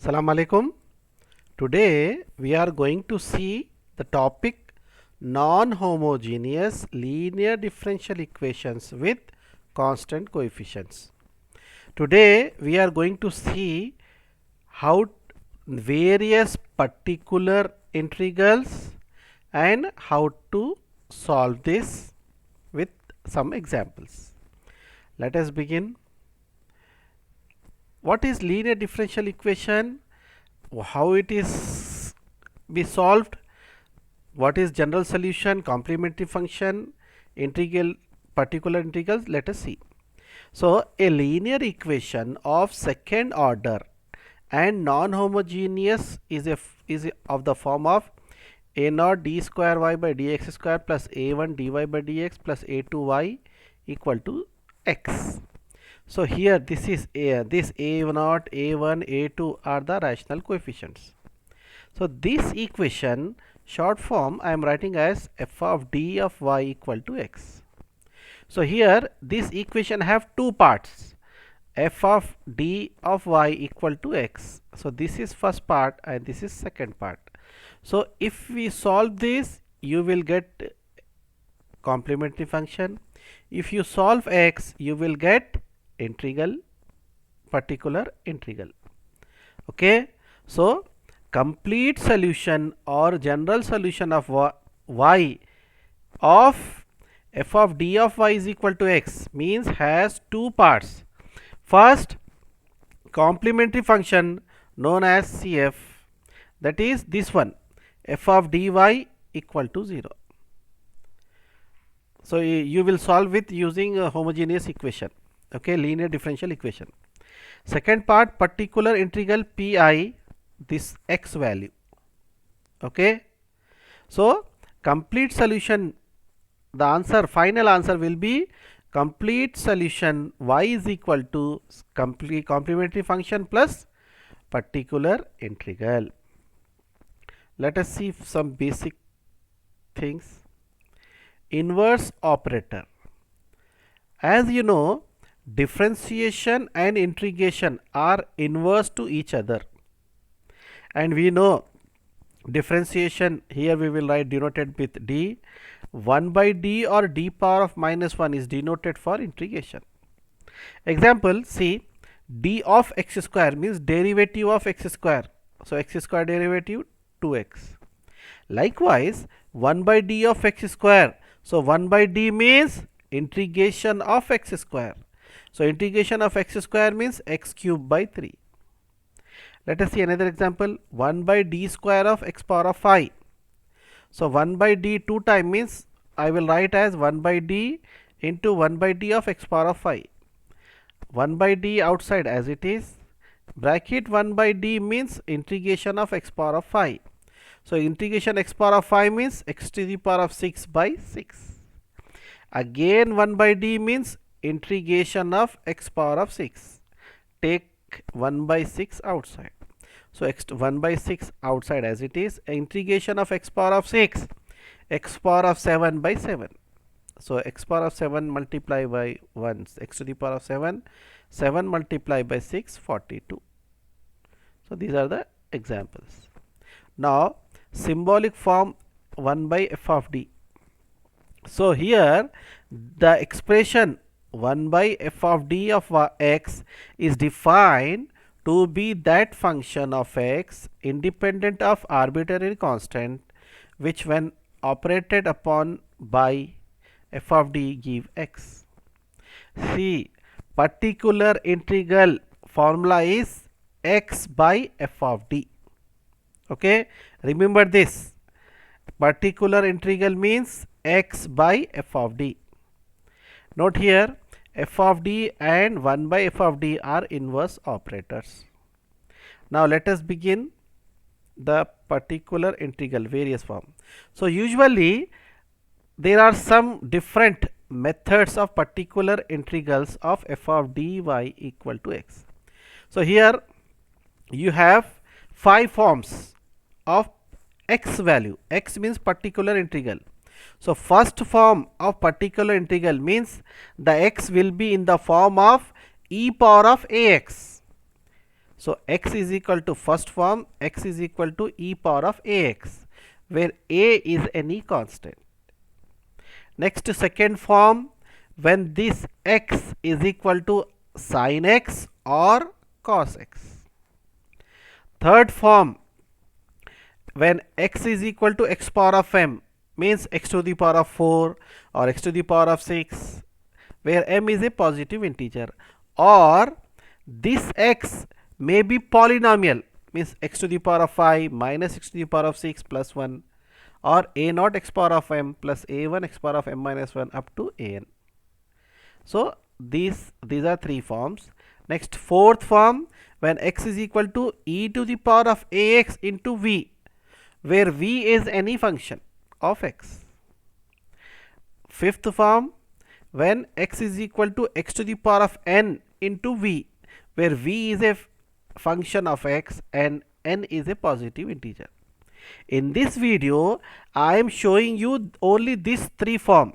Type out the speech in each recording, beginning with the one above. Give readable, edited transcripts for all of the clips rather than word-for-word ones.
Assalamu alaikum. Today we are going to see the topic non-homogeneous linear differential equations with constant coefficients. Today we are going to see how various particular integrals and how to solve this with some examples. Let us begin. What is linear differential equation? How it is be solved? What is general solution, complementary function, integral, particular integrals? Let us see. So a linear equation of second order and non-homogeneous is of the form of a naught d square y by dx square plus a1 dy by dx plus a2 y equal to x. So here this is this a0, a1, a2 are the rational coefficients. So this equation short form I am writing as f of d of y equal to x. So here this equation have two parts, f of d of y equal to x. So this is first part and this is second part. So if we solve this, you will get complementary function. If you solve x, you will get integral, particular integral. Okay, so complete solution or general solution of y of f of d of y is equal to x means has two parts. First, complementary function known as CF, that is this one, f of dy equal to 0. So you will solve with using a homogeneous equation, okay, linear differential equation. Second part, particular integral pi, this x value, okay. So complete solution, the answer, final answer will be complete solution y is equal to complete complementary function plus particular integral. Let us see some basic things. Inverse operator. As you know, differentiation and integration are inverse to each other, and we know differentiation here we will write denoted with d, 1 by d or d power of minus 1 is denoted for integration. Example, see, d of x square means derivative of x square, so x square derivative 2x. Likewise 1 by d of x square, so 1 by d means integration of x square, so integration of x square means x cube by 3. Let us see another example, 1 by d square of x power of 5. So 1 by d 2 times means I will write as 1 by d into 1 by d of x power of 5. 1 by d outside as it is, bracket 1 by d means integration of x power of 5. So integration x power of 5 means x to the power of 6 by 6. Again 1 by d means integration of x power of 6. Take 1 by 6 outside. So x 1 by 6 outside as it is, integration of x power of 6, x power of 7 by 7. So x power of 7 multiply by 1, x to the power of 7, 7 multiply by 6, 42. So these are the examples. Now symbolic form 1 by f of d. So here the expression 1 by f of d of x is defined to be that function of x independent of arbitrary constant which when operated upon by f of d give x. See, particular integral formula is x by f of d. Okay, remember this, particular integral means x by f of d. Note here f of d and 1 by f of d are inverse operators. Now let us begin the particular integral various form. So usually there are some different methods of particular integrals of f of dy equal to x. So here you have 5 forms of x value. X means particular integral. So first form of particular integral means the x will be in the form of e power of ax. So x is equal to, first form, x is equal to e power of ax, where a is any constant. Next, second form, when this x is equal to sin x or cos x. Third form, when x is equal to x power of m, means x to the power of 4 or x to the power of 6, where m is a positive integer, or this x may be polynomial, means x to the power of 5 minus x to the power of 6 plus 1, or a naught x power of m plus a1 x power of m minus 1 up to an. So these are three forms. Next, fourth form, when x is equal to e to the power of ax into v, where v is any function of x. Fifth form, when x is equal to x to the power of n into v, where v is a function of x and n is a positive integer. In this video, I am showing you only this three form: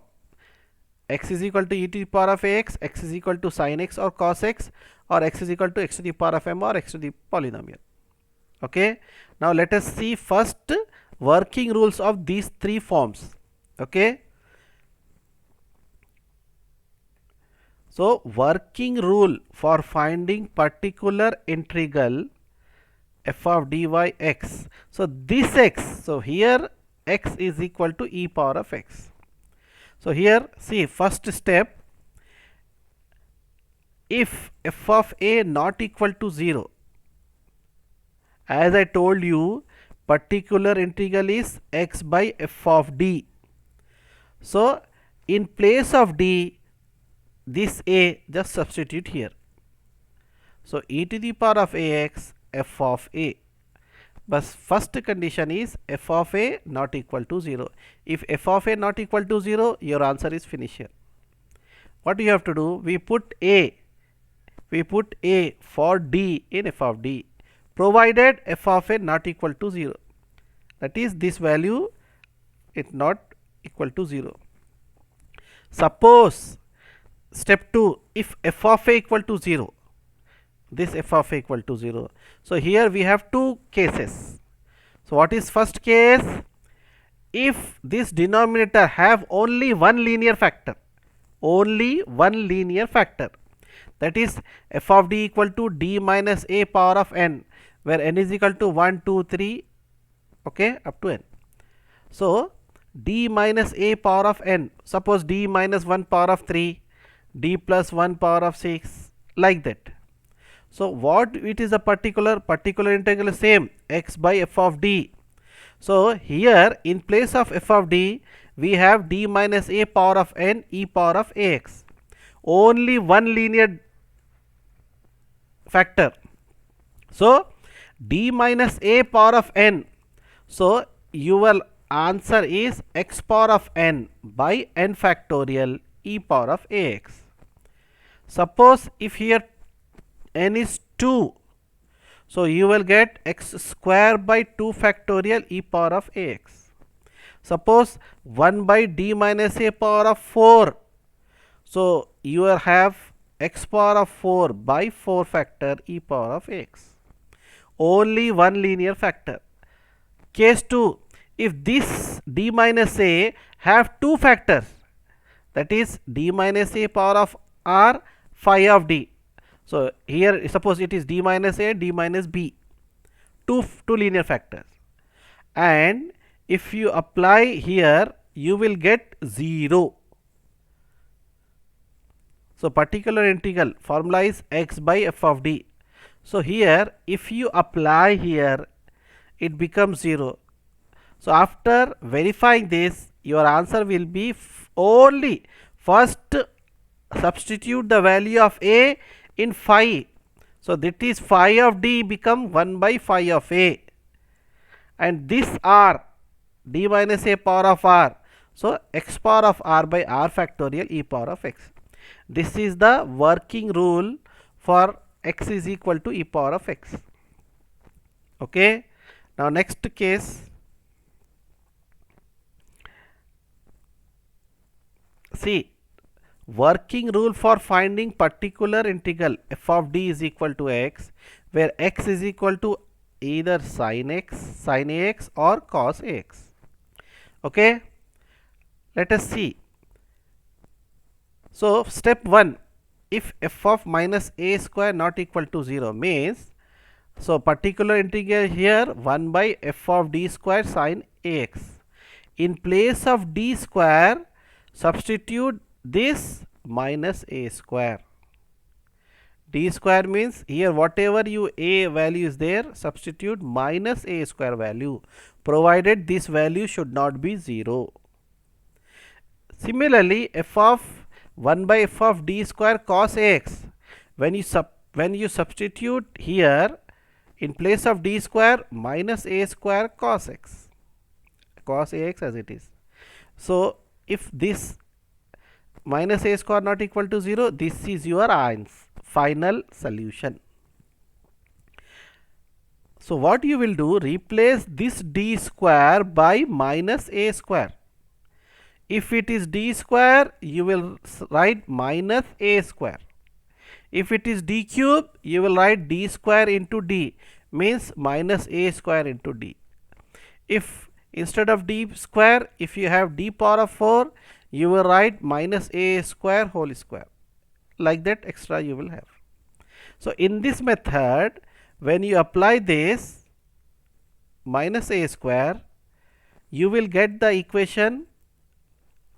x is equal to e to the power of ax, x is equal to sin x or cos x, or x is equal to x to the power of m or x to the polynomial. Okay. Now let us see first working rules of these three forms. Okay. So working rule for finding particular integral f of dy x. So this x, so here x is equal to e power of x. So here see, first step, if f of a not equal to 0, as I told you, particular integral is x by f of d. So in place of d, this a just substitute here. So e to the power of ax f of a. But first condition is f of a not equal to 0. If f of a not equal to 0, your answer is finished here. What you have to do? We put a for d in f of d, provided f of a not equal to 0. That is, this value it not equal to 0. Suppose step 2, if f of a equal to 0, this f of a equal to 0. So here we have two cases. So what is first case? If this denominator have only one linear factor, that is f of d equal to d minus a power of n, where n is equal to 1, 2, 3, okay, up to n. So d minus a power of n, suppose d minus 1 power of 3, d plus 1 power of 6, like that. So what it is a particular integral, same, x by f of d. So here in place of f of d, we have d minus a power of n e power of ax, only one linear factor. So d minus a power of n, so your answer is x power of n by n factorial e power of ax. Suppose if here n is 2, so you will get x square by 2 factorial e power of ax. Suppose 1 by d minus a power of 4, so you will have x power of 4 by 4 factor e power of x, only one linear factor. Case 2, if this d minus a have two factors, that is d minus a power of r phi of d. So here suppose it is d minus a, d minus b, two linear factors, and if you apply here, you will get 0. So particular integral formula is x by f of d. So here if you apply here, it becomes 0. So after verifying this, your answer will be only first substitute the value of a in phi. So that is phi of d become 1 by phi of a, and this r, d minus a power of r, so x power of r by r factorial e power of x. This is the working rule for x is equal to e power of x. Okay. Now next case, see, Working rule for finding particular integral f of d is equal to x, where x is equal to either sin ax or cos ax. Okay, let us see. So step 1, if f of minus a square not equal to 0 means, so particular integral here 1 by f of d square sin ax. In place of d square, substitute this minus a square. D square means here whatever you a value is there, substitute minus a square value, provided this value should not be 0. Similarly, f of 1 by f of d square cos ax, when you substitute here in place of d square minus a square cos ax as it is. So if this minus a square not equal to 0, this is your final solution. So what you will do, replace this d square by minus a square. If it is d square, you will write minus a square. If it is d cube, you will write d square into d, means minus a square into d. If instead of d square, if you have d power of 4, you will write minus a square whole square. Like that extra you will have. So in this method, when you apply this minus a square, you will get the equation,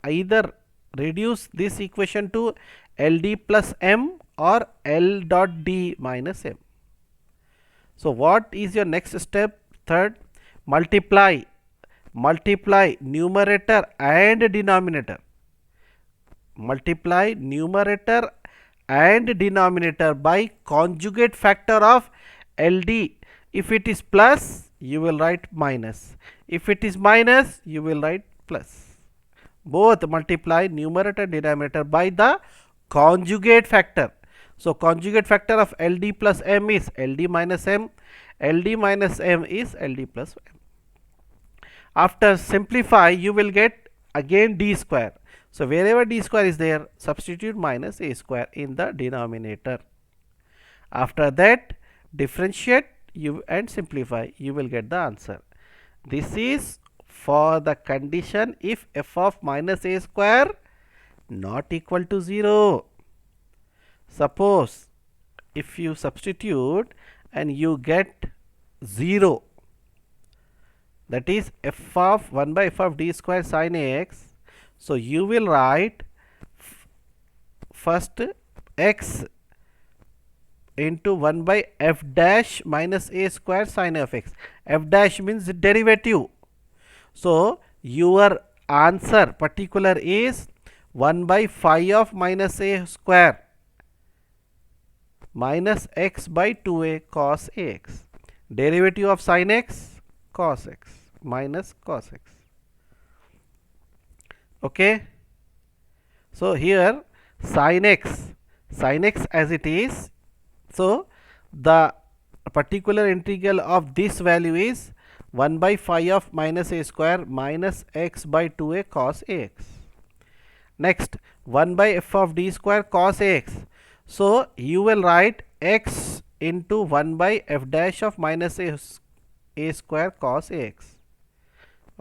either reduce this equation to LD plus M or L dot D minus M. So what is your next step? Third, multiply numerator and denominator. Multiply numerator and denominator by conjugate factor of LD. If it is plus, you will write minus. If it is minus, you will write plus. Both multiply numerator and denominator by the conjugate factor. So conjugate factor of LD plus M is LD minus M. LD minus M is LD plus M. After simplify, you will get again d square. So wherever d square is there, substitute minus a square in the denominator. After that, differentiate and simplify, you will get the answer. This is for the condition if f of minus a square not equal to 0. Suppose if you substitute and you get 0, that is f of 1 by f of d square sin ax. So you will write first x into 1 by f dash minus a square sin of x. F dash means derivative. So your answer particular is 1 by phi of minus a square minus x by 2a cos ax. Derivative of sin x, cos x minus cos x. Okay. So here sin x as it is. So the particular integral of this value is 1 by phi of minus a square minus x by 2a cos ax. Next 1 by f of d square cos ax. So you will write x into 1 by f dash of minus a square cos ax.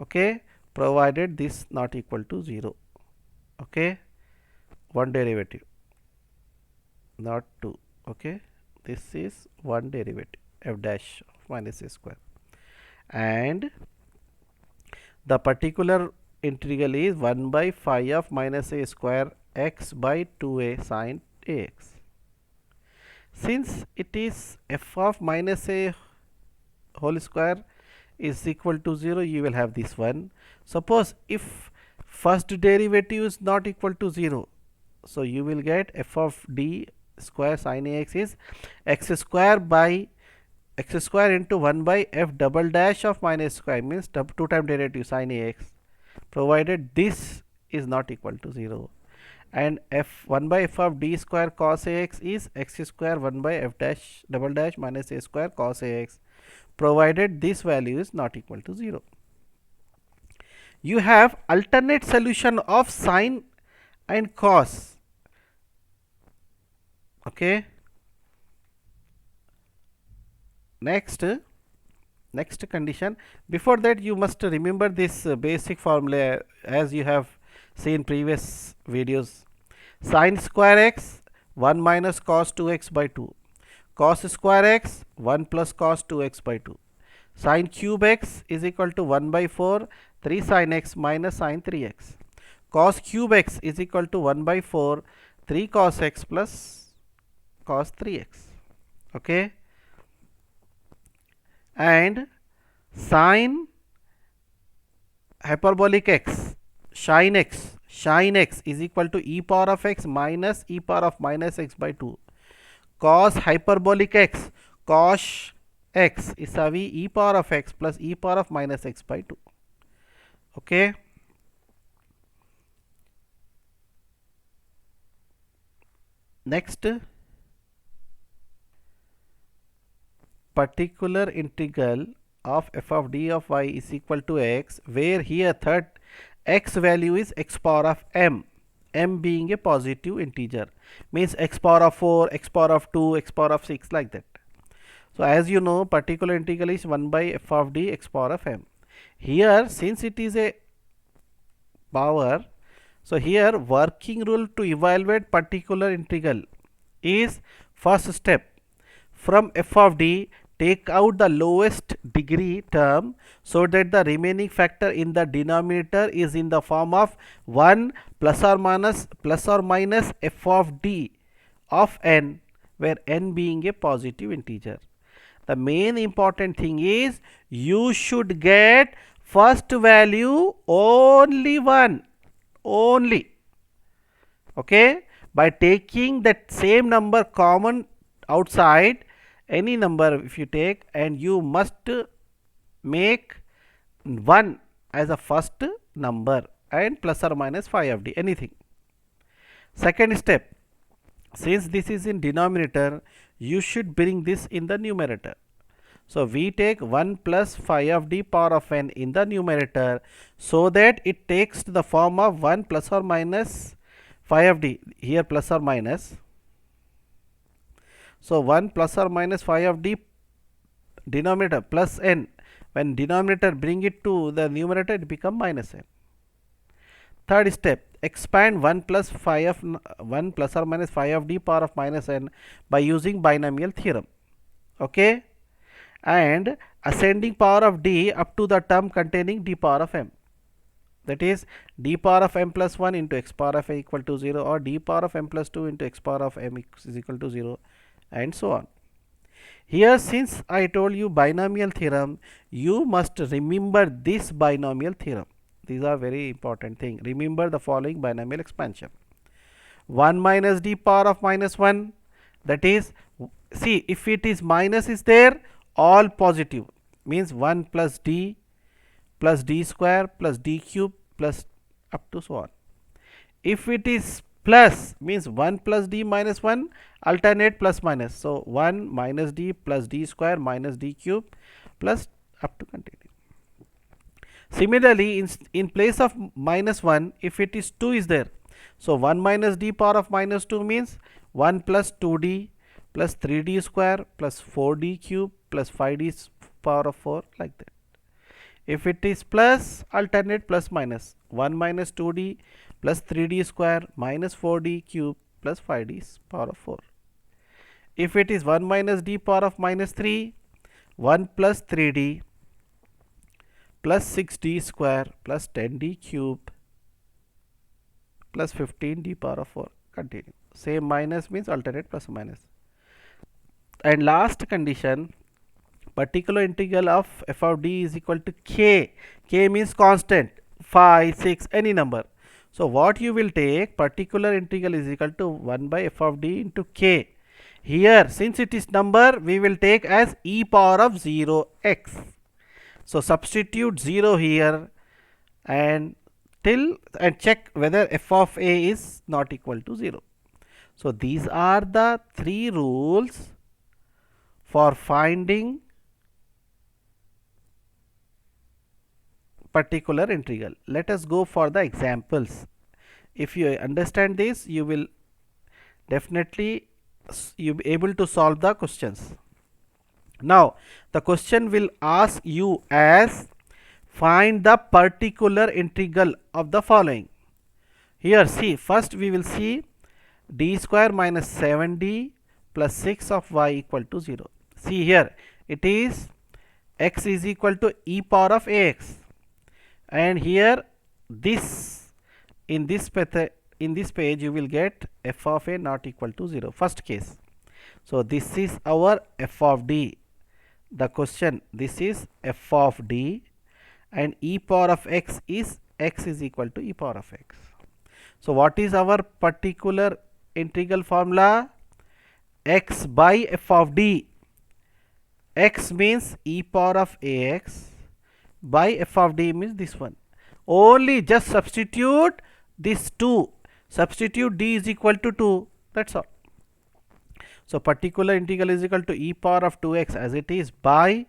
Okay, provided this not equal to 0. Okay, one derivative, not 2. Okay, this is one derivative f dash of minus a square, and the particular integral is 1 by phi of minus a square x by 2a sin ax. Since it is f of minus a whole square is equal to 0, you will have this one. Suppose if first derivative is not equal to 0, so you will get f of d square sin ax is x square by x square into 1 by f double dash of minus square, means 2 time derivative sin ax, provided this is not equal to 0. And f 1 by f of d square cos ax is x square 1 by f dash double dash minus a square cos ax, provided this value is not equal to 0. You have alternate solution of sine and cos. Okay. Next condition. Before that, you must remember this basic formula as you have seen previous videos. Sin square x 1 minus cos 2x by 2, cos square x 1 plus cos 2x by 2, sin cube x is equal to 1 by 4 3 sin x minus sin 3x, cos cube x is equal to 1 by 4 3 cos x plus cos 3x. Okay. And sin hyperbolic x sin x is equal to e power of x minus e power of minus x by 2, cos hyperbolic x cos x is e power of x plus e power of minus x by 2. Okay. Next, particular integral of f of d of y is equal to x, where here third x value is x power of m being a positive integer, means x power of 4, x power of 2, x power of 6, like that. So as you know, particular integral is 1 by f of d x power of m. Here, since it is a power, so here working rule to evaluate particular integral is, first step, from f of d take out the lowest degree term so that the remaining factor in the denominator is in the form of 1 plus or minus f of d of n, where n being a positive integer. The main important thing is you should get first value only 1 only. Okay. By taking that same number common outside, any number if you take, and you must make 1 as a first number and plus or minus phi of d, anything. Second step, since this is in denominator, you should bring this in the numerator. So we take 1 plus phi of d power of n in the numerator, so that it takes the form of 1 plus or minus phi of d, here plus or minus. So 1 plus or minus phi of d denominator plus n, when denominator bring it to the numerator, it become minus n. Third step, expand 1 plus or minus phi of d power of minus n by using binomial theorem. Okay. And ascending power of d up to the term containing d power of m, that is d power of m plus 1 into x power of n equal to 0, or d power of m plus 2 into x power of m is equal to 0, and so on. Here, since I told you binomial theorem, you must remember this binomial theorem. These are very important thing. Remember the following binomial expansion. 1 minus d power of minus 1, that is, see, if it is minus is there, all positive, means 1 plus d square plus d cube plus up to so on. If it is plus, means 1 plus d minus 1, alternate plus minus. So 1 minus d plus d square minus d cube plus up to continue. Similarly, in place of minus 1, if it is 2 is there, so 1 minus d power of minus 2 means 1 plus 2d plus 3d square plus 4d cube plus 5d power of 4, like that. If it is plus, alternate plus minus, 1 minus 2d plus 3d square minus 4d cube plus 5d power of 4. If it is 1 minus d power of minus 3, 1 plus 3d plus 6d square plus 10d cube plus 15d power of 4, continue. Same minus means alternate plus minus. And last condition, particular integral of f of d is equal to k. K means constant, 5, 6, any number. So what you will take, particular integral is equal to 1 by f of d into k. Here, since it is number, we will take as e power of 0x. So substitute 0 here and check whether f of a is not equal to 0. So these are the 3 rules for finding particular integral. Let us go for the examples. If you understand this, you will definitely you be able to solve the questions. Now the question will ask you as find the particular integral of the following. Here see, first we will see d square minus 7d plus 6 of y equal to 0. See here, it is x is equal to e power of ax, and here this in this page you will get f of a not equal to 0, first case. So this is our f of d. The question, this is f of d, and e power of x is equal to e power of x. So what is our particular integral formula? X by f of d. X means e power of ax by f of d means this one. Only just substitute this 2. Substitute d is equal to 2. That's all. So particular integral is equal to e power of 2x as it is by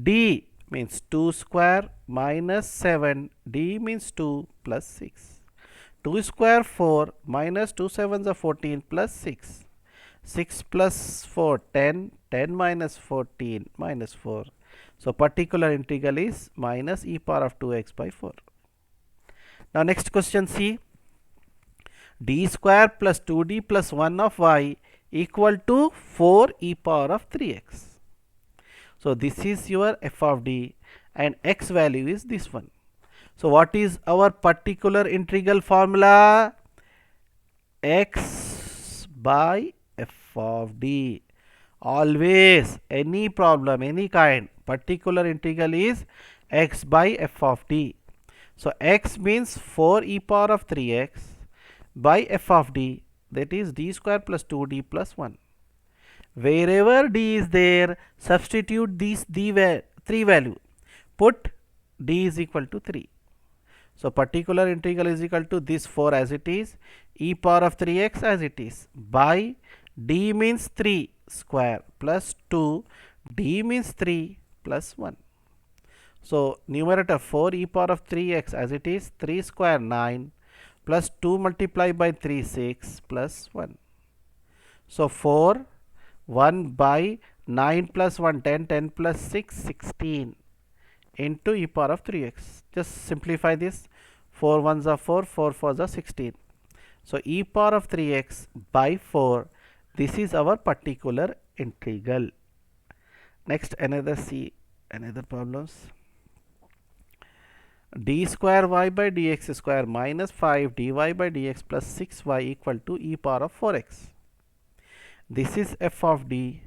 d means 2 square minus 7, d means 2 plus 6. 2 square 4 minus 2 sevens are 14 plus 6. 6 plus 4 10, 10 minus 14 minus 4. So particular integral is minus e power of 2x by 4. Now next question, see, d square plus 2d plus 1 of y equal to 4 e power of 3x. So this is your f of d, and x value is this one. So what is our particular integral formula? X by f of d. Always any problem, any kind, particular integral is x by f of d. So x means 4 e power of 3x by f of d, that is d square plus 2d plus 1. Wherever d is there, substitute these 3 value. Put d is equal to 3. So particular integral is equal to this 4 as it is, e power of 3x as it is, by d means 3 square plus 2, d means 3 plus 1. So numerator 4 e power of 3x as it is, 3 square 9 plus 2 multiplied by 3 6 plus 1. So 4, 1 by 9 plus 1 10, 10 plus 6 16 into e power of 3x. Just simplify this, 4 ones are 4, 4 fours are 16. So e power of 3x by 4, this is our particular integral. Next, another problems. D square y by dx square minus 5 dy by dx plus 6y equal to e power of 4x. This is f of d,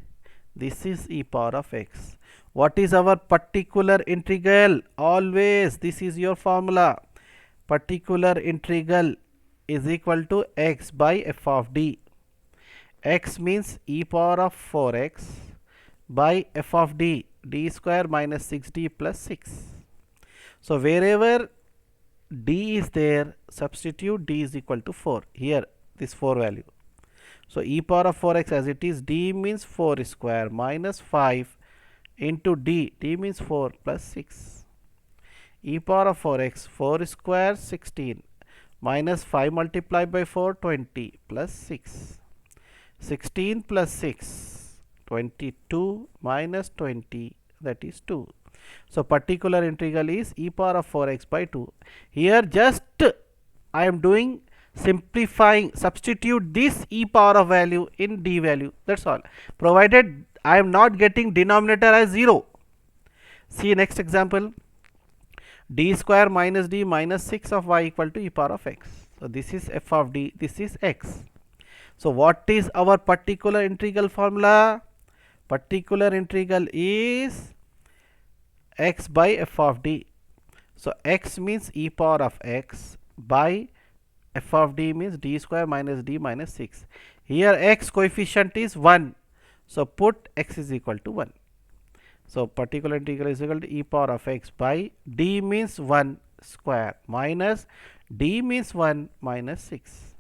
this is e power of x. What is our particular integral? Always this is your formula. Particular integral is equal to x by f of d. X means e power of 4x by f of d, d square minus 6d plus 6. So wherever d is there, substitute d is equal to 4. Here this 4 value. So e power of 4x as it is, d means 4 square minus 5 into d, d means 4 plus 6. E power of 4x, 4 square 16 minus 5 multiplied by 4 20 plus 6. 16 plus 6, 22 minus 20, that is 2. So particular integral is e power of 4x by 2. Here just I am doing simplifying, substitute this e power of value in d value, that's all, provided I am not getting denominator as 0. See next example, d square minus d minus 6 of y equal to e power of x. So this is f of d, this is x. So what is our particular integral formula? Particular integral is x by f of d. So x means e power of x by f of d means d square minus d minus 6. Here x coefficient is 1. So put x is equal to 1. So particular integral is equal to e power of x by d means 1 square minus d means 1 minus 6.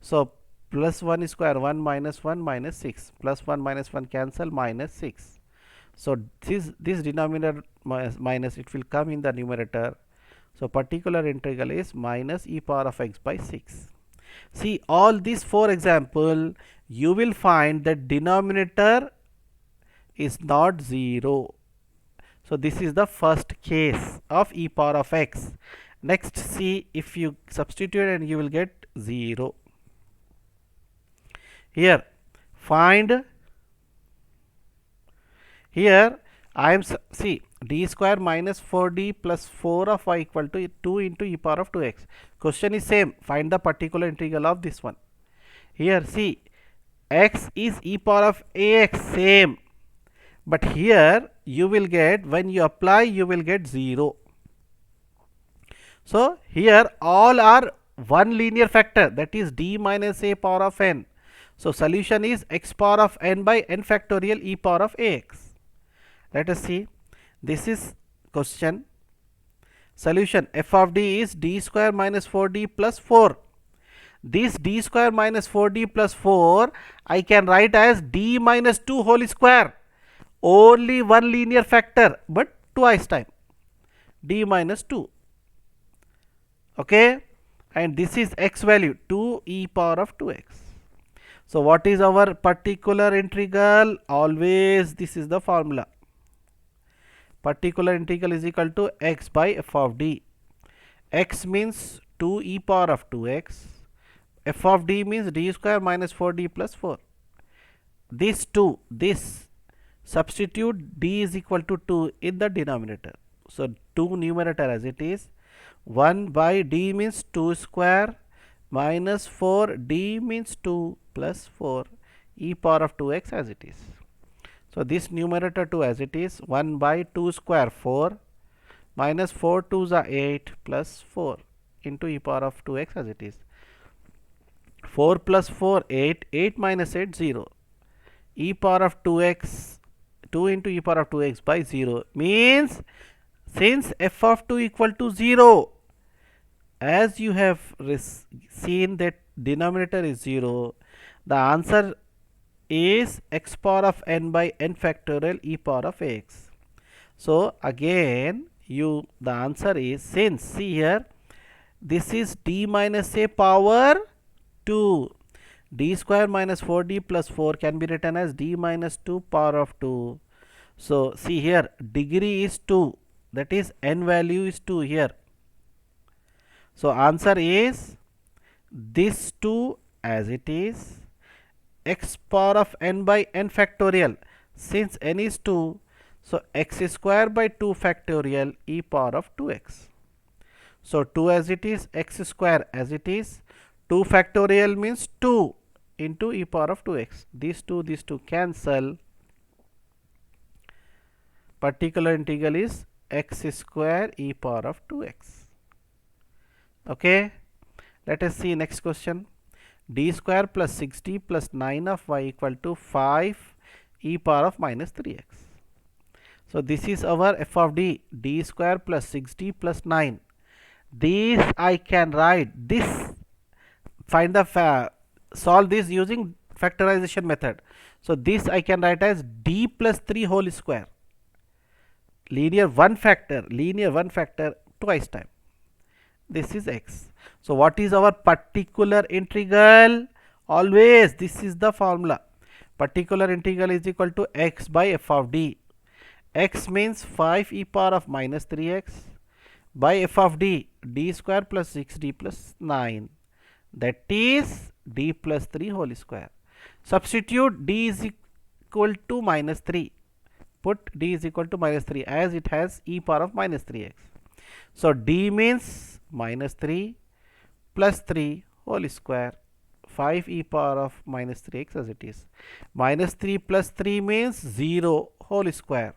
So plus 1 square 1 minus 1 minus 6, plus 1 minus 1 cancel, minus 6. So this denominator minus it will come in the numerator. So particular integral is minus e power of x by 6. See all these 4 example you will find that denominator is not 0. So this is the first case of e power of x. Next, see if you substitute and you will get 0. Here find, here I am see d square minus 4d plus 4 of y equal to 2 into e power of 2x. Question is same, find the particular integral of this one. Here see x is e power of ax, same, but here you will get, when you apply you will get 0. So here all are one linear factor, that is d minus a power of n. So solution is x power of n by n factorial e power of ax. Let us see, this is question. Solution, f of d is d square minus 4d plus 4. This d square minus 4d plus 4 I can write as d minus 2 whole square. Only one linear factor, but twice time, d minus 2. Okay, and this is x value 2 e power of 2x. So what is our particular integral? Always this is the formula. Particular integral is equal to x by f of d. X means 2 e power of 2x. F of d means d square minus 4d plus 4. This 2, this substitute d is equal to 2 in the denominator. So 2 numerator as it is. 1 by d means 2 square minus 4 d means 2 plus 4 e power of 2x as it is. So this numerator 2 as it is, 1 by 2 square 4 minus 4 2s are 8 plus 4 into e power of 2x as it is. 4 plus 4 8, 8 minus 8 0, e power of 2x, 2 into e power of 2x by 0 means, since f of 2 equal to 0, as you have seen that denominator is 0, the answer is x power of n by n factorial e power of ax. So again the answer is, since see here this is d minus a power 2, d square minus 4d plus 4 can be written as d minus 2 power of 2. So see here degree is 2, that is n value is 2 here. So answer is this 2 as it is, x power of n by n factorial, since n is 2, so x square by 2 factorial e power of 2x. So 2 as it is, x square as it is, 2 factorial means 2 into e power of 2x. These two cancel. Particular integral is x square e power of 2x. Okay, let us see next question. D square plus 6d plus 9 of y equal to 5 e power of minus 3x. So this is our f of d, d square plus 6d plus 9. This I can write, this find the solve this using factorization method. So this I can write as d plus 3 whole square, linear one factor twice time. This is x. So what is our particular integral? Always this is the formula. Particular integral is equal to x by f of d. X means 5 e power of minus 3x by f of d, d square plus 6d plus 9, that is d plus 3 whole square. Substitute d is equal to minus 3. Put d is equal to minus 3 as it has e power of minus 3x. So d means minus 3 plus 3 whole square, 5 e power of minus 3x as it is. Minus 3 plus 3 means 0 whole square.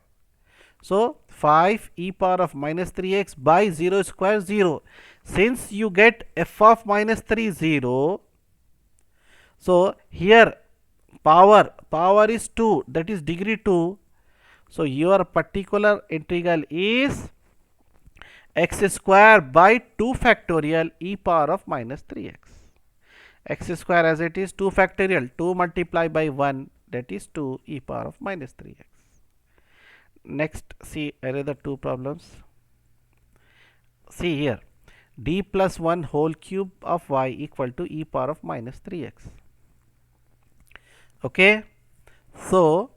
So 5 e power of minus 3x by 0 square 0. Since you get f of minus 3 0, so here power is 2, that is degree 2. So your particular integral is x square by 2 factorial e power of minus 3x. X square as it is 2 factorial, 2 multiplied by 1, that is 2 e power of minus 3x. Next, see another two problems. See here, d plus 1 whole cube of y equal to e power of minus 3x. Okay, so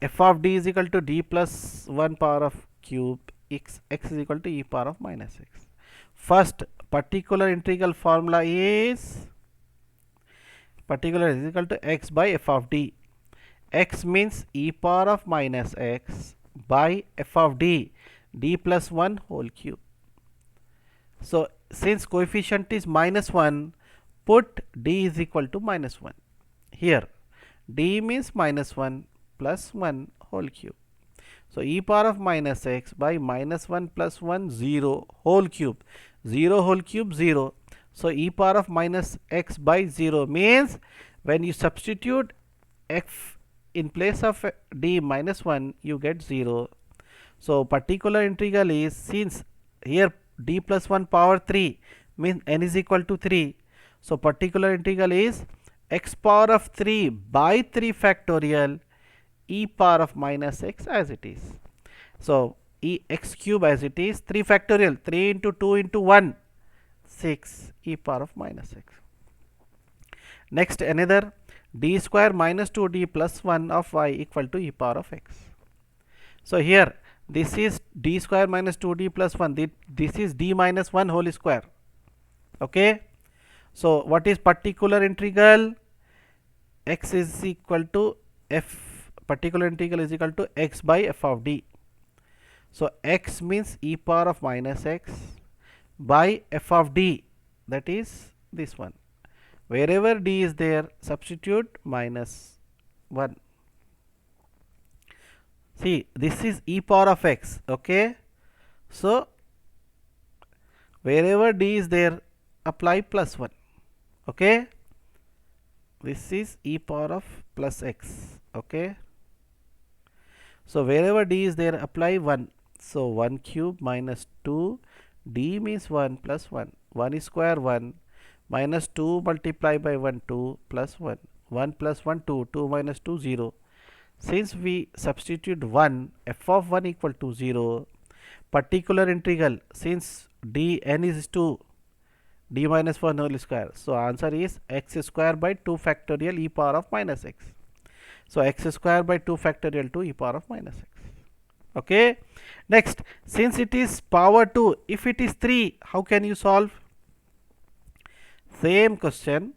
f of d is equal to d plus 1 power of cube x is equal to e power of minus x. First particular integral formula is particular is equal to x by f of d. X means e power of minus x by f of d, d plus 1 whole cube. So since coefficient is minus 1, put d is equal to minus 1. Here d means minus 1 plus 1 whole cube. So e power of minus x by minus 1 plus 1 0 whole cube. 0 whole cube 0. So e power of minus x by 0 means when you substitute f in place of d minus 1 you get 0. So particular integral is, since here d plus 1 power 3 means n is equal to 3. So particular integral is x power of 3 by 3 factorial e power of minus x as it is. So e x cube as it is, 3 factorial, 3 into 2 into 1, 6 e power of minus x. Next another d square minus 2d plus 1 of y equal to e power of x. So here this is d square minus 2d plus 1, this is d minus 1 whole square. Okay. So what is particular integral? X is equal to f, particular integral is equal to x by f of d. So x means e power of minus x by f of d, that is this one. Wherever d is there, substitute minus 1. See, this is e power of x. Okay. So wherever d is there, apply plus 1. Okay. This is e power of plus x. Okay. So wherever d is there, apply 1. So 1 cube minus 2, d means 1 plus 1. 1 square 1 minus 2 multiply by 1 2 plus 1. 1 plus 1 2, 2 minus 2 0. Since we substitute 1, f of 1 equal to 0, particular integral, since d n is 2, d minus 1 whole square. So answer is x square by 2 factorial e power of minus x. So x square by 2 factorial to e power of minus x. Okay. Next, since it is power 2, if it is 3, how can you solve? Same question.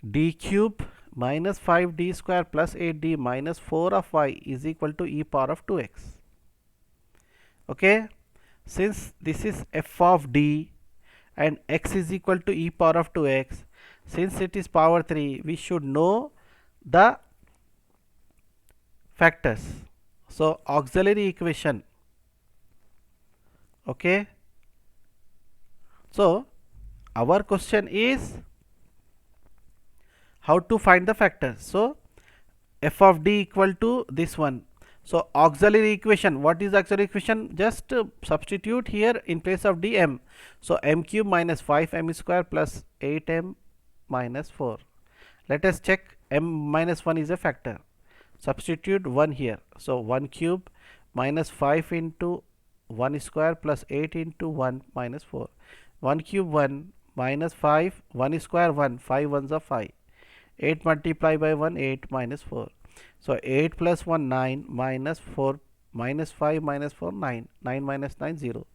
D cube minus 5d square plus 8d minus 4 of y is equal to e power of 2x. Okay. Since this is f of d and x is equal to e power of 2x, since it is power 3, we should know the factors. So auxiliary equation. Okay. So our question is how to find the factors. So f of d equal to this one. So auxiliary equation, what is auxiliary equation? Just substitute here in place of d m. So m cube minus 5m square plus 8m minus 4. Let us check, m minus 1 is a factor. Substitute 1 here. So 1 cube minus 5 into 1 square plus 8 into 1 minus 4. 1 cube 1 minus 5, 1 square 1, 5 ones are 5. 8 multiply by 1, 8 minus 4. So 8 plus 1, 9 minus 4 minus 5 minus 4, 9. 9 minus 9, 0.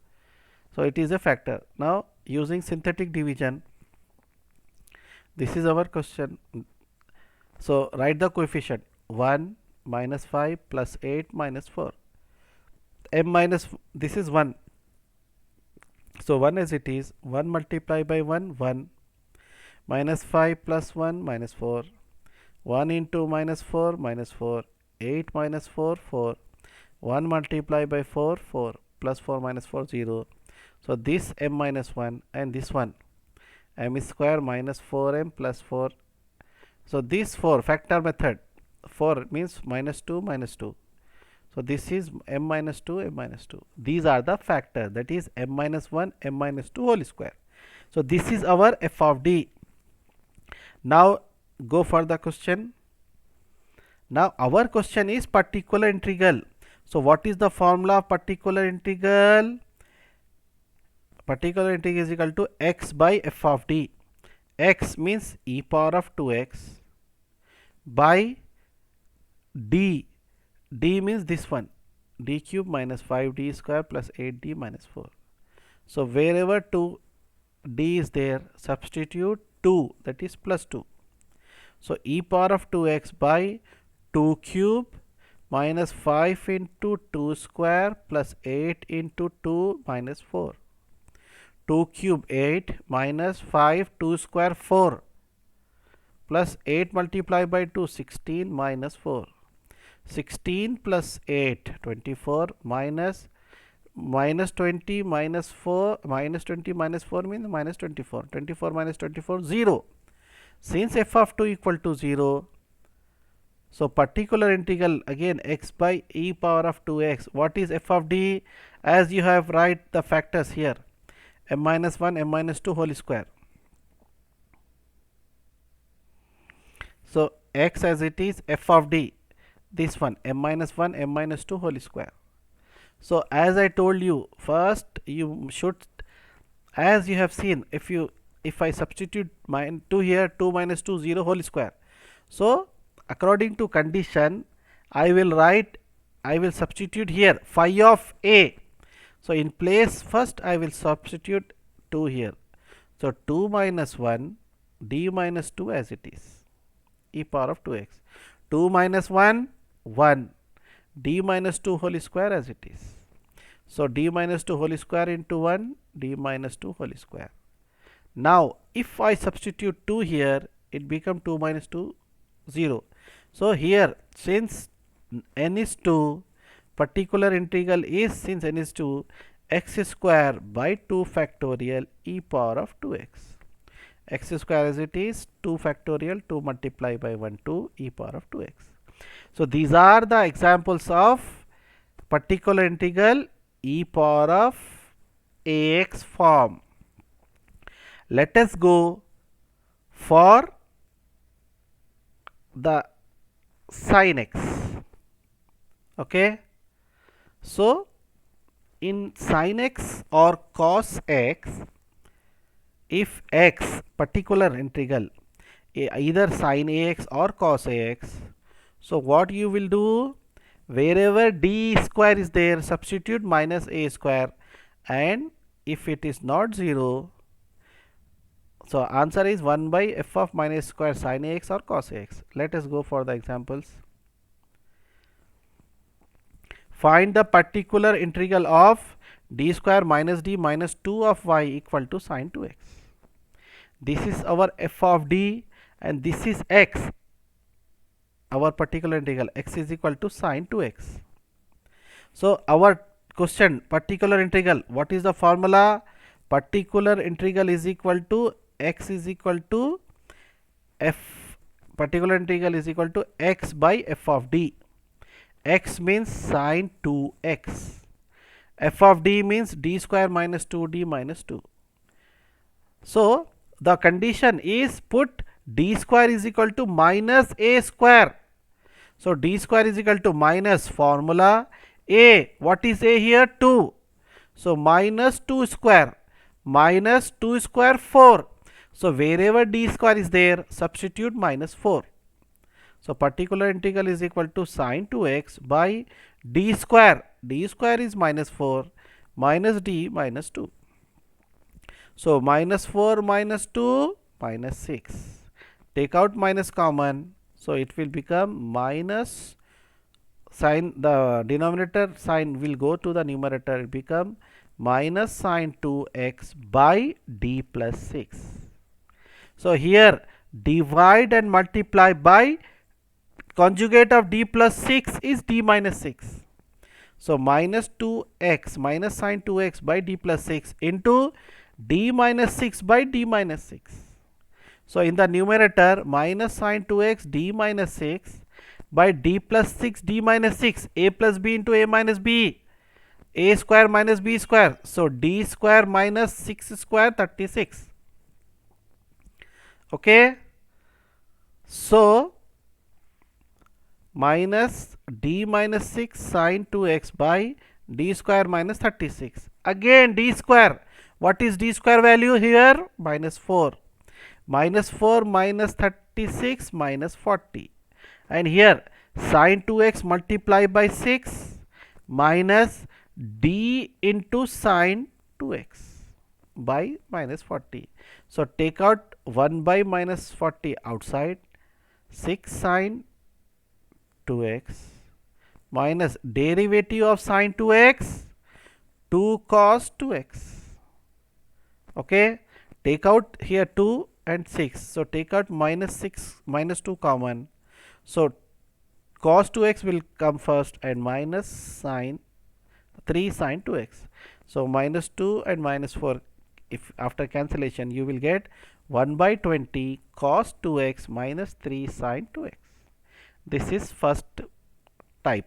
So it is a factor. Now using synthetic division, this is our question. So write the coefficient 1 minus 5 plus 8 minus 4. M minus, this is 1. So 1 as it is, 1 multiply by 1, 1. Minus 5 plus 1 minus 4. 1 into minus 4 minus 4. 8 minus 4, 4. 1 multiply by 4, 4. Plus 4 minus 4, 0. So this m minus 1 and this one, m square minus 4m plus 4. So this 4, factor method, 4 means minus 2 minus 2. So this is m minus 2, m minus 2. These are the factors, that is m minus 1, m minus 2 whole square. So this is our f of d. Now go for the question. Now our question is particular integral. So what is the formula of particular integral? Particular integral is equal to x by f of d. x means e power of 2x by d. D means this one, d cube minus 5d square plus 8d minus 4. So wherever 2d is there, substitute 2, that is plus 2. So e power of 2x by 2 cube minus 5 into 2 square plus 8 into 2 minus 4. 2 cube 8 minus 5 2 square 4 plus 8 multiplied by 2 16 minus 4. 16 plus 8 24 minus 20 minus 4 minus 20 minus 4 means minus 24. 24 minus 24 0. Since f of 2 equal to 0, so particular integral again x by e power of 2x. What is f of d? As you have write the factors here, m minus 1 m minus 2 whole square. So x as it is f of d, this one m minus 1 m minus 2 whole square. So as I told you, first you should, as you have seen, if I substitute 2 here, 2 minus 2 0 whole square. So according to condition, I will substitute here phi of a. So in place, first I will substitute 2 here. So 2 minus 1 d minus 2 as it is, e power of 2x. 2 minus 1 1 d minus 2 whole square as it is. So d minus 2 whole square into 1 d minus 2 whole square. Now if I substitute 2 here, it become 2 minus 2 0. So here, since n is 2, particular integral is, since n is 2, x square by 2 factorial e power of 2x. X square as it is 2 factorial 2 multiplied by 1 2 e power of 2x. So these are the examples of particular integral e power of ax form. Let us go for the sin x. Okay. So in sin x or cos x, if x particular integral either sin ax or cos ax, so what you will do, wherever d square is there, substitute minus a square, and if it is not 0, so answer is 1 by f of minus square sin ax or cos ax. Let us go for the examples. Find the particular integral of d square minus d minus 2 of y equal to sin 2x. This is our f of d and this is x, our particular integral. X is equal to sin 2x. So our question, particular integral, what is the formula? Particular integral is equal to x is equal to f, particular integral is equal to x by f of d. X means sin 2x. F of d means d square minus 2d minus 2. So the condition is put d square is equal to minus a square. So d square is equal to minus formula a. What is a here? 2. So minus 2 square minus 2 square 4. So wherever d square is there, substitute minus 4. So particular integral is equal to sin 2x by d square. D square is minus 4 minus d minus 2. So minus 4 minus 2 minus 6. Take out minus common. So it will become minus sin, the denominator sign will go to the numerator, it become minus sin 2x by d plus 6. So here divide and multiply by conjugate of d plus 6 is d minus 6. So minus 2x minus sin 2x by d plus 6 into d minus 6 by d minus 6. So in the numerator minus sin 2x d minus 6 by d plus 6 d minus 6, a plus b into a minus b, a square minus b square. So d square minus 6 square 36. Okay. So minus d minus 6 sin 2x by d square minus 36. Again d square. What is d square value here? Minus 4. minus 4 minus 36 minus 40, and here sine 2x multiplied by 6 minus d into sine 2x by minus 40. So take out 1 by minus 40 outside, 6 sine 2x minus derivative of sine 2x 2 cos 2x. Okay, take out here 2 and 6, so take out minus 6 minus 2 common, so cos 2x will come first and minus sine 3 sine 2x. So minus 2 and minus 4, if after cancellation you will get 1 by 20 cos 2x minus 3 sine 2x. This is first type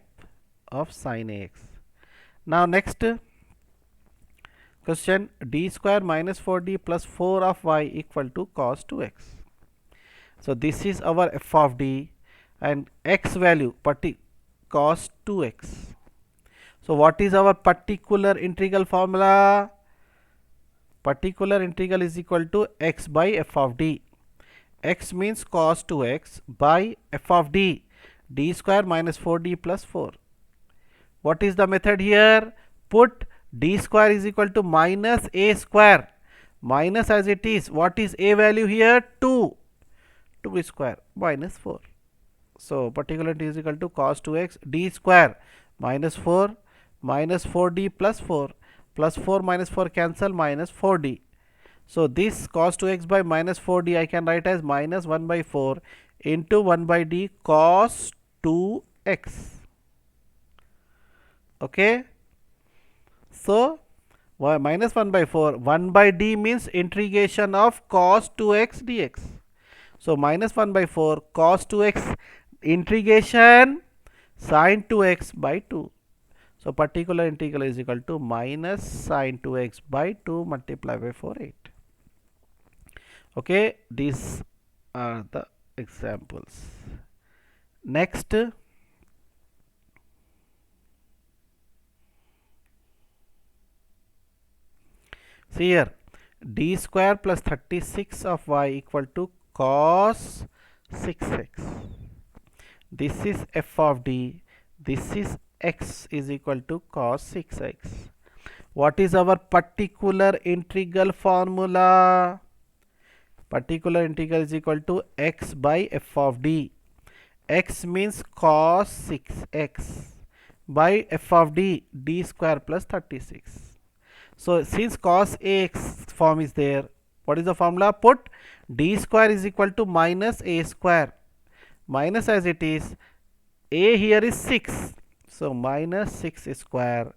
of sine ax. Now next question, d square minus 4d plus 4 of y equal to cos 2x. So this is our f of d and x value cos 2x. So what is our particular integral formula? Particular integral is equal to x by f of d. X means cos 2x by f of d, d square minus 4d plus 4. What is the method here? Put d square is equal to minus a square, minus as it is. What is a value here? 2. 2 square minus 4. So particular integral is equal to cos 2x d square minus 4 minus 4d plus 4 plus 4 minus 4 cancel minus 4d. So this cos 2x by minus 4d I can write as minus 1 by 4 into 1 by d cos 2x. Okay. So minus 1 by 4, 1 by d means integration of cos 2x dx. So minus 1 by 4 cos 2x integration sine 2x by 2. So particular integral is equal to minus sine 2x by 2 multiplied by 4, 8. Okay, these are the examples. Next, see here, d square plus 36 of y equal to cos 6x. This is f of d. This is x is equal to cos 6x. What is our particular integral formula? Particular integral is equal to x by f of d. X means cos 6x by f of d, d square plus 36. So since cos ax form is there, what is the formula? Put d square is equal to minus a square, minus as it is, a here is 6, so minus 6 square,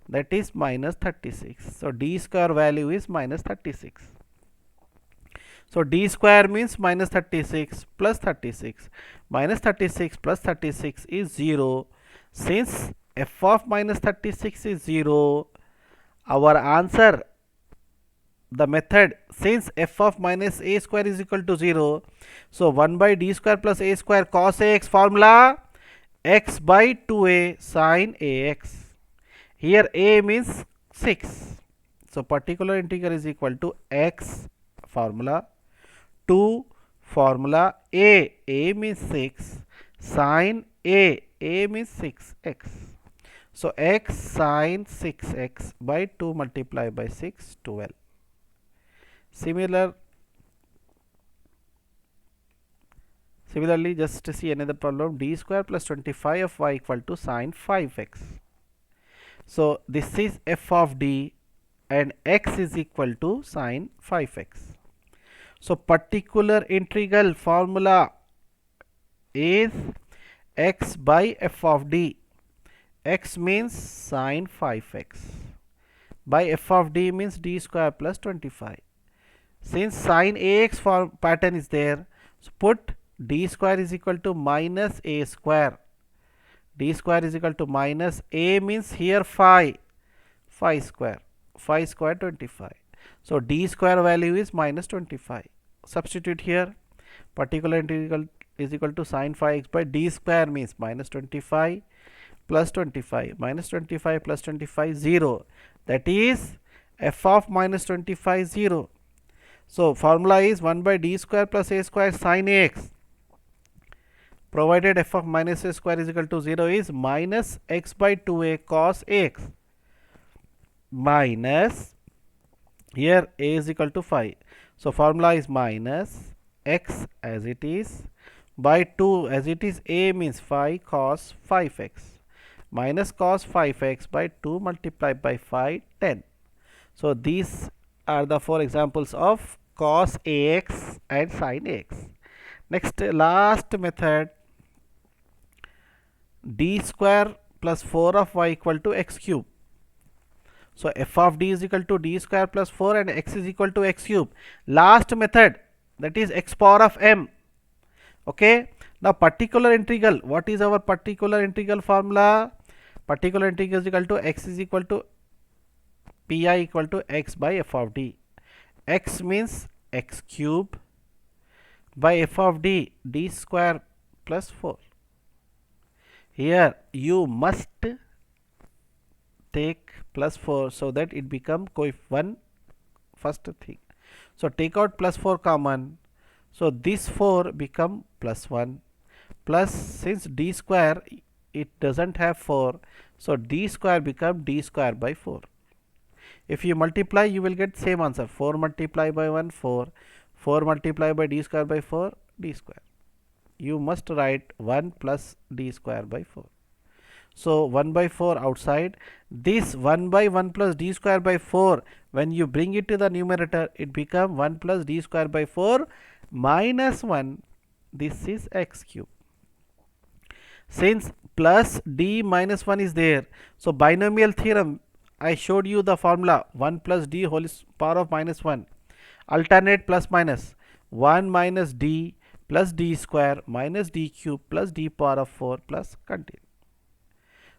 that is minus 36. So d square value is minus 36. So d square means minus 36 plus 36. Minus 36 plus 36 is 0. Since f of minus 36 is 0, our answer, the method, since f of minus a square is equal to 0, so 1 by d square plus a square cos ax formula, x by 2a sin ax. Here a means 6. So particular integral is equal to x formula, 2 formula, a means 6, sin a means 6x. So x sin 6x by 2 multiplied by 6, 12. Similarly, just to see another problem, d square plus 25 of y equal to sin 5x. So this is f of d and x is equal to sin 5x. So particular integral formula is x by f of d. X means sin 5x by f of d means d square plus 25. Since sin ax form pattern is there, so put d square is equal to minus a square. D square is equal to minus a means here 5 square, 5 square 25. So d square value is minus 25. Substitute here. Particular integral is equal to sin 5x by d square means minus 25 plus 25, minus 25 plus 25, 0. That is f of minus 25, 0. So formula is 1 by d square plus a square sin ax, provided f of minus a square is equal to 0, is minus x by 2a cos ax minus, here a is equal to 5. So formula is minus x as it is by 2 as it is, a means 5 cos 5x minus cos 5x by 2 multiplied by 5, 10. So these are the 4 examples of cos ax and sin ax. Next, last method, d square plus 4 of y equal to x cube. So f of d is equal to d square plus 4 and x is equal to x cube. Last method, that is x power of m. Okay. Now particular integral, what is our particular integral formula? Particular integral is equal to x is equal to pi equal to x by f of d. X means x cube by f of d, d square plus 4. Here you must take plus 4 so that it become one first thing. So take out plus 4 common. So this 4 become plus 1, plus since d square it doesn't have 4, so d square become d square by 4. If you multiply, you will get same answer, 4 multiplied by 1, 4, 4 multiplied by d square by 4, d square. You must write 1 plus d square by 4. So 1 by 4 outside, this 1 by 1 plus d square by 4, when you bring it to the numerator, it become 1 plus d square by 4 minus 1, this is x cube. Since plus d minus 1 is there, so binomial theorem, I showed you the formula 1 plus d whole power of minus 1, alternate plus minus, 1 minus d plus d square minus d cube plus d power of 4 plus continue.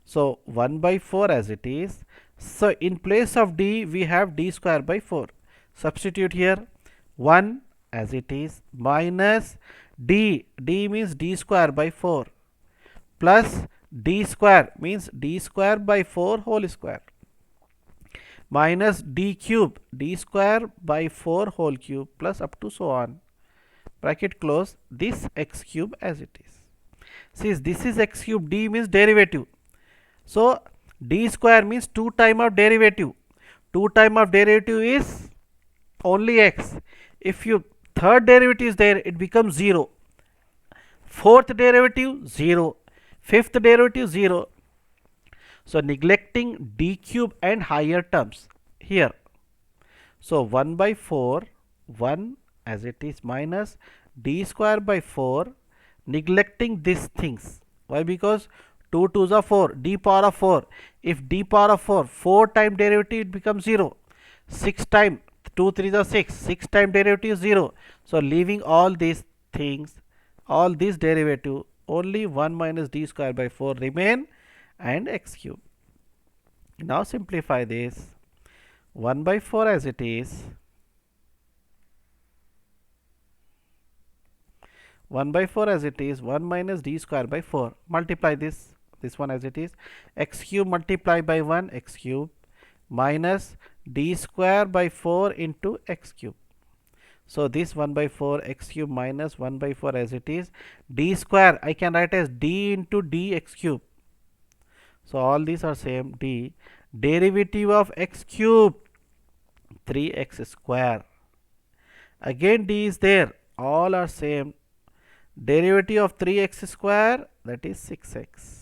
So 1 by 4 as it is. So in place of d we have d square by 4. Substitute here 1 as it is minus d, d means d square by 4, plus d square means d square by 4 whole square, minus d cube, d square by 4 whole cube, plus up to so on, bracket close, this x cube as it is. Since this is x cube, d means derivative. So d square means 2 times of derivative. 2 times of derivative is only x. If you third derivative is there, it becomes 0. Fourth derivative 0. Fifth derivative 0. So neglecting d cube and higher terms here. So 1 by 4, 1 as it is minus d square by 4, neglecting these things. Why? Because 2 2s are 4, d power of 4. If d power of 4, 4 time derivative it becomes 0. 6 time, 2 3s are 6, 6 time derivative is 0. So leaving all these things, all these derivative, only 1 minus d square by 4 remain and x cube. Now simplify this, 1 by 4 as it is, 1 by 4 as it is, 1 minus d square by 4, multiply this one as it is, x cube multiplied by 1, x cube minus d square by 4 into x cube. So this 1 by 4 x cube minus 1 by 4 as it is, d square I can write as d into dx cube. So all these are same, d derivative of x cube 3x square, again d is there, all are same, derivative of 3x square, that is 6x.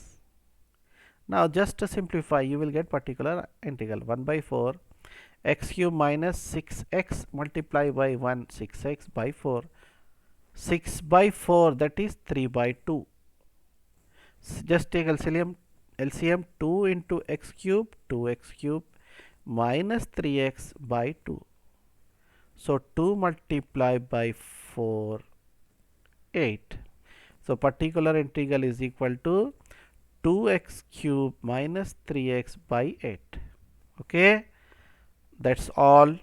Now just to simplify, you will get particular integral 1 by 4 x cube minus 6x multiplied by 1, 6x by 4, 6 by 4, that is 3 by 2. Just take LCM 2 into x cube, 2x cube minus 3x by 2. So 2 multiplied by 4, 8. So particular integral is equal to 2x cube minus 3x by 8. Okay, that's all.